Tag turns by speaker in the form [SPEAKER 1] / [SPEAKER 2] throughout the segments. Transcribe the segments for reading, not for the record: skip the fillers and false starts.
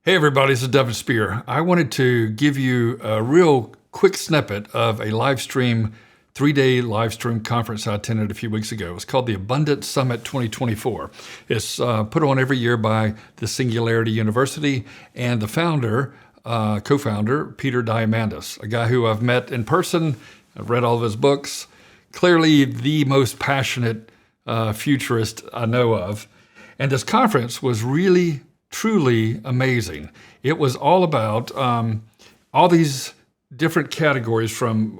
[SPEAKER 1] Hey everybody, this is Devin Spear. I wanted to give you a real quick snippet of a live stream, 3-day live stream conference I attended a few weeks ago. It was called the Abundance Summit 2024. It's put on every year by the Singularity University and the founder, co-founder, Peter Diamandis, a guy who I've met in person. I've read all of his books. Clearly the most passionate futurist I know of. And this conference was really truly amazing. It was all about all these different categories, from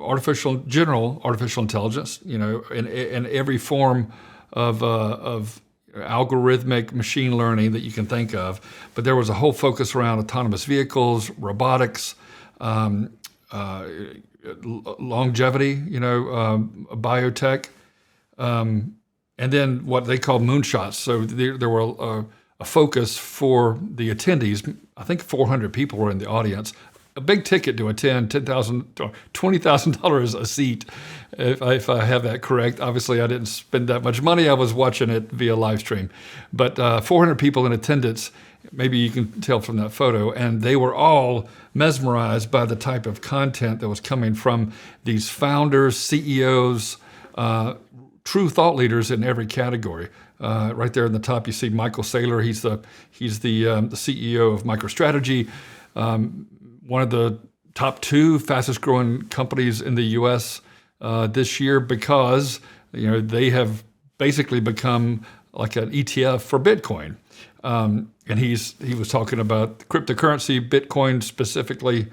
[SPEAKER 1] general artificial intelligence, in every form of algorithmic machine learning that you can think of. But there was a whole focus around autonomous vehicles, robotics, longevity, biotech, and then what they call moonshots. So there were a focus for the attendees. I think 400 people were in the audience. A big ticket to attend, $10,000, $20,000 a seat, if I have that correct. Obviously, I didn't spend that much money. I was watching it via live stream. But 400 people in attendance, maybe you can tell from that photo, and they were all mesmerized by the type of content that was coming from these founders, CEOs, true thought leaders in every category. Right there in the top, you see Michael Saylor. He's the CEO of MicroStrategy, one of the top 2 fastest growing companies in the U.S. This year, because they have basically become like an ETF for Bitcoin. And he was talking about cryptocurrency, Bitcoin specifically,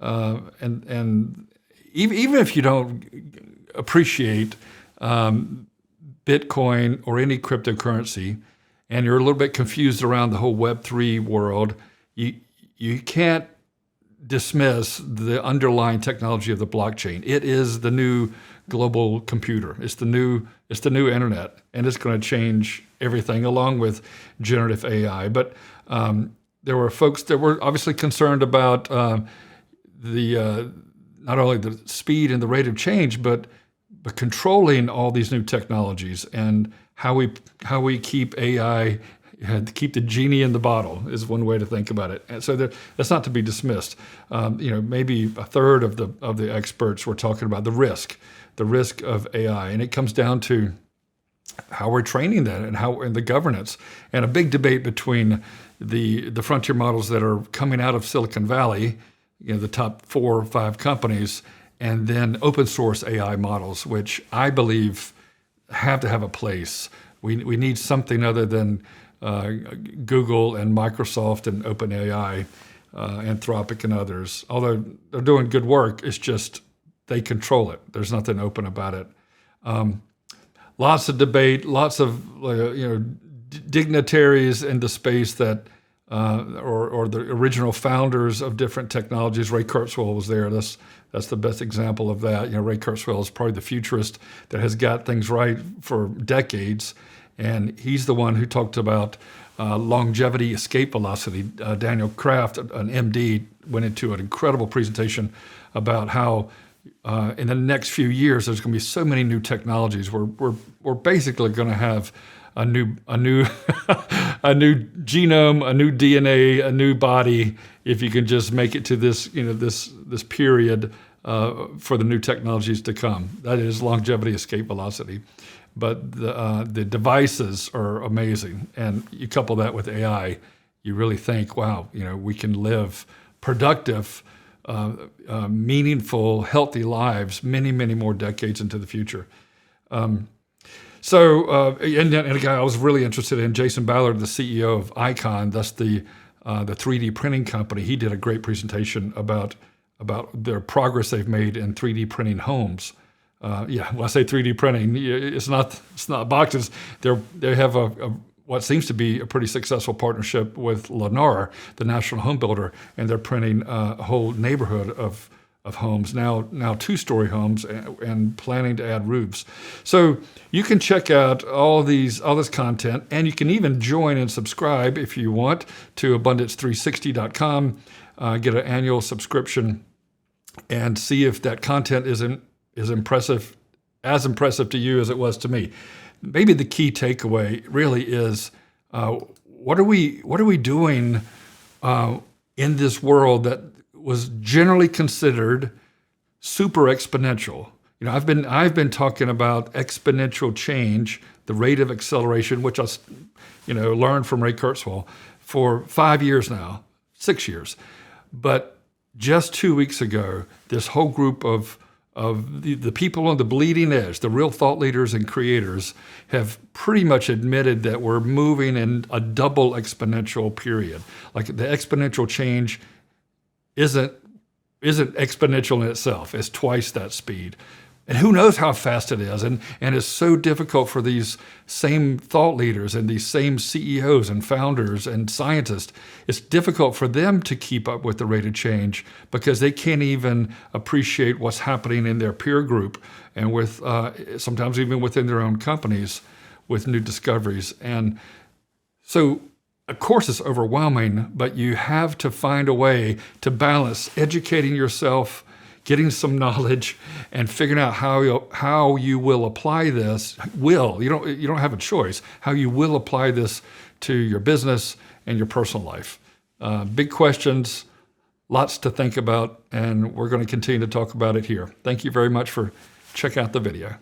[SPEAKER 1] and even if you don't appreciate Bitcoin or any cryptocurrency, and you're a little bit confused around the whole Web3 world, you can't dismiss the underlying technology of the blockchain. It is the new global computer. It's the new internet, and it's going to change everything, along with generative AI. But there were folks that were obviously concerned about not only the speed and the rate of change, but controlling all these new technologies, and how we keep AI, keep the genie in the bottle is one way to think about it. And so that's not to be dismissed. Maybe a third of the experts were talking about the risk of AI, and it comes down to how we're training that and the governance, and a big debate between the frontier models that are coming out of Silicon Valley, the top 4 or 5 companies, and then open source AI models, which I believe have to have a place. We need something other than Google and Microsoft and OpenAI, Anthropic and others. Although they're doing good work, it's just they control it. There's nothing open about it. Lots of debate, lots of dignitaries in the space that or the original founders of different technologies. Ray Kurzweil was there. That's the best example of that. Ray Kurzweil is probably the futurist that has got things right for decades, and he's the one who talked about longevity, escape velocity. Daniel Kraft, an MD, went into an incredible presentation about how in the next few years there's going to be so many new technologies. We're basically going to have a new a new genome, a new DNA, a new body, if you can just make it to this this period for the new technologies to come. That is longevity, escape velocity. But the devices are amazing, and you couple that with AI, you really think, wow, we can live productive, meaningful, healthy lives many, many more decades into the future. So a guy I was really interested in, Jason Ballard, the CEO of Icon, that's the 3D printing company. He did a great presentation about their progress they've made in 3D printing homes. When I say 3D printing, it's not boxes. They have what seems to be a pretty successful partnership with Lennar, the national home builder, and they're printing a whole neighborhood of homes, now 2-story homes, and planning to add roofs. So you can check out all this content, and you can even join and subscribe if you want to abundance360.com, get an annual subscription, and see if that content is impressive, as impressive to you as it was to me. Maybe the key takeaway really is what are we doing in this world that was generally considered super exponential. I've been talking about exponential change, the rate of acceleration, which I learned from Ray Kurzweil for 5 years now, 6 years. But just 2 weeks ago, this whole group of the people on the bleeding edge, the real thought leaders and creators, have pretty much admitted that we're moving in a double exponential period. Like the exponential change isn't exponential in itself. It's twice that speed. And who knows how fast it is. And it's so difficult for these same thought leaders and these same CEOs and founders and scientists. It's difficult for them to keep up with the rate of change because they can't even appreciate what's happening in their peer group and with sometimes even within their own companies with new discoveries. And so, of course, it's overwhelming, but you have to find a way to balance educating yourself, getting some knowledge, and figuring out how you will apply this. You don't have a choice. How you will apply this to your business and your personal life. Big questions, lots to think about, and we're going to continue to talk about it here. Thank you very much for checking out the video.